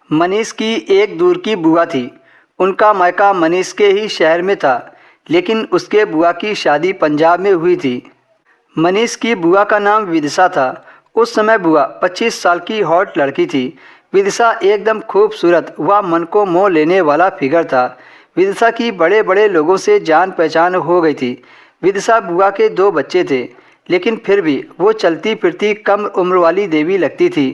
मनीष की एक दूर की बुआ थी। उनका मायका मनीष के ही शहर में था, लेकिन उसके बुआ की शादी पंजाब में हुई थी। मनीष की बुआ का नाम विदिशा था। उस समय बुआ 25 साल की हॉट लड़की थी। विदिशा एकदम खूबसूरत व मन को मोह लेने वाला फिगर था। विदिशा की बड़े बड़े लोगों से जान पहचान हो गई थी। विदिशा बुआ के 2 बच्चे थे, लेकिन फिर भी वो चलती फिरती कम उम्र वाली देवी लगती थी।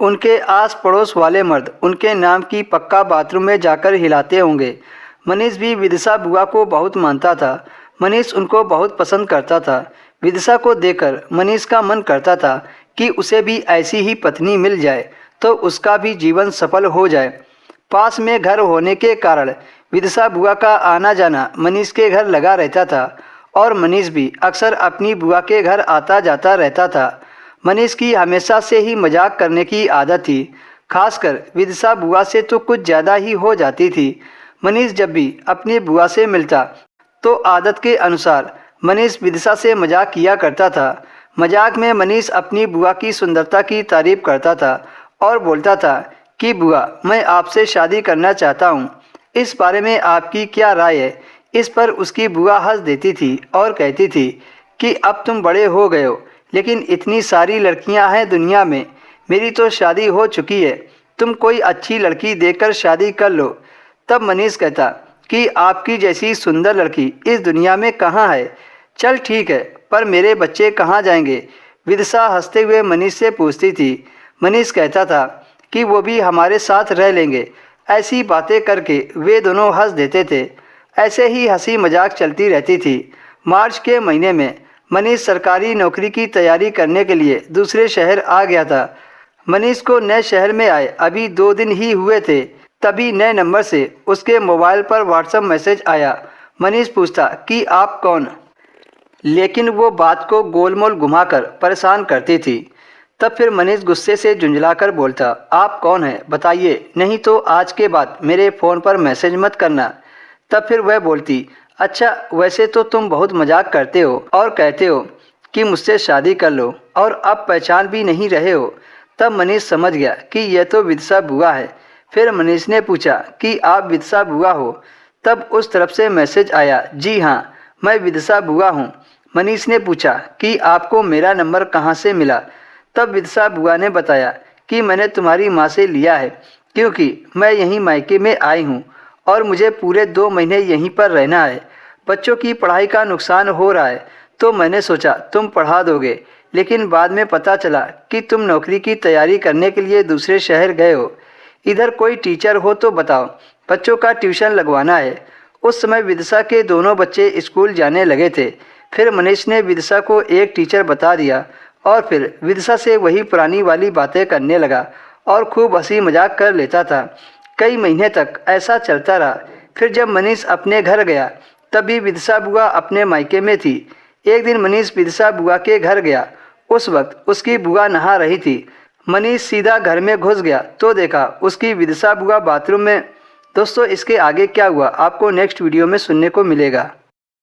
उनके आस पड़ोस वाले मर्द उनके नाम की पक्का बाथरूम में जाकर हिलाते होंगे। मनीष भी विदिशा बुआ को बहुत मानता था। मनीष उनको बहुत पसंद करता था। विदिशा को देखकर मनीष का मन करता था कि उसे भी ऐसी ही पत्नी मिल जाए तो उसका भी जीवन सफल हो जाए। पास में घर होने के कारण विदिशा बुआ का आना जाना मनीष के घर लगा रहता था और मनीष भी अक्सर अपनी बुआ के घर आता जाता रहता था। मनीष की हमेशा से ही मजाक करने की आदत थी। खासकर विदिशा बुआ से तो कुछ ज़्यादा ही हो जाती थी। मनीष जब भी अपनी बुआ से मिलता तो आदत के अनुसार मनीष विदिशा से मजाक किया करता था। मजाक में मनीष अपनी बुआ की सुंदरता की तारीफ करता था और बोलता था कि बुआ, मैं आपसे शादी करना चाहता हूँ, इस बारे में आपकी क्या राय है। इस पर उसकी बुआ हंस देती थी और कहती थी कि अब तुम बड़े हो गए हो, लेकिन इतनी सारी लड़कियां हैं दुनिया में, मेरी तो शादी हो चुकी है, तुम कोई अच्छी लड़की देखकर शादी कर लो। तब मनीष कहता कि आपकी जैसी सुंदर लड़की इस दुनिया में कहाँ है। चल ठीक है, पर मेरे बच्चे कहाँ जाएंगे? विदिशा हंसते हुए मनीष से पूछती थी। मनीष कहता था कि वो भी हमारे साथ रह लेंगे। ऐसी बातें करके वे दोनों हंस देते थे। ऐसे ही हंसी मजाक चलती रहती थी। मार्च के महीने में मनीष सरकारी नौकरी की तैयारी करने के लिए दूसरे शहर आ गया था। मनीष को नए शहर में आए अभी 2 दिन ही हुए थे, तभी नए नंबर से उसके मोबाइल पर व्हाट्सएप मैसेज आया। मनीष पूछता कि आप कौन, लेकिन वो बात को गोलमोल घुमाकर परेशान करती थी। तब फिर मनीष गुस्से से झुंझलाकर बोलता, आप कौन हैं बताइए, नहीं तो आज के बाद मेरे फ़ोन पर मैसेज मत करना। तब फिर वह बोलती, अच्छा वैसे तो तुम बहुत मजाक करते हो और कहते हो कि मुझसे शादी कर लो और अब पहचान भी नहीं रहे हो। तब मनीष समझ गया कि यह तो विदिशा बुआ है। फिर मनीष ने पूछा कि आप विदिशा बुआ हो? तब उस तरफ से मैसेज आया, जी हाँ, मैं विदिशा बुआ हूँ। मनीष ने पूछा कि आपको मेरा नंबर कहाँ से मिला? तब विदिशा बुआ ने बताया कि मैंने तुम्हारी माँ से लिया है, क्योंकि मैं यहीं मायके में आई हूँ और मुझे पूरे 2 महीने यहीं पर रहना है। बच्चों की पढ़ाई का नुकसान हो रहा है, तो मैंने सोचा तुम पढ़ा दोगे, लेकिन बाद में पता चला कि तुम नौकरी की तैयारी करने के लिए दूसरे शहर गए हो। इधर कोई टीचर हो तो बताओ, बच्चों का ट्यूशन लगवाना है। उस समय विदिशा के दोनों बच्चे स्कूल जाने लगे थे। फिर मनीष ने विदिशा को एक टीचर बता दिया और फिर विदिशा से वही पुरानी वाली बातें करने लगा और खूब हंसी मजाक कर लेता था। कई महीने तक ऐसा चलता रहा। फिर जब मनीष अपने घर गया तभी विदिशा बुआ अपने मायके में थी। एक दिन मनीष विदिशा बुआ के घर गया। उस वक्त उसकी बुआ नहा रही थी। मनीष सीधा घर में घुस गया तो देखा उसकी विदिशा बुआ बाथरूम में। दोस्तों, इसके आगे क्या हुआ आपको नेक्स्ट वीडियो में सुनने को मिलेगा।